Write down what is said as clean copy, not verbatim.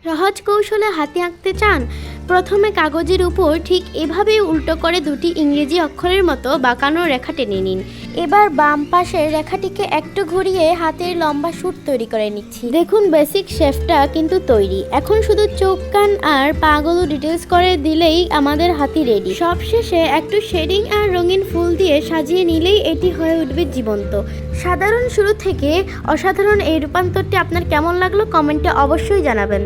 সহজ কৌশলে হাতি আঁকতে চান? প্রথমে কাগজের উপর ঠিক এভাবেই উল্টো করে দুটি ইংরেজি অক্ষরের মতো বাঁকানো রেখা টেনে নিন। এবার বাম পাশের রেখাটিকে একটু ঘুরিয়ে হাতের লম্বা শুট তৈরি করে নিচ্ছি। দেখুন বেসিক শেপটা কিন্তু তৈরি। এখন শুধু চোখ, কান আর পাগুলো ডিটেলস করে দিলেই আমাদের হাতি রেডি। সবশেষে একটু শেডিং আর রঙিন ফুল দিয়ে সাজিয়ে নিলেই এটি হয়ে উঠবে জীবন্ত। সাধারণ শুরু থেকে অসাধারণ এই রূপান্তরটি আপনার কেমন লাগলো কমেন্টে অবশ্যই জানাবেন।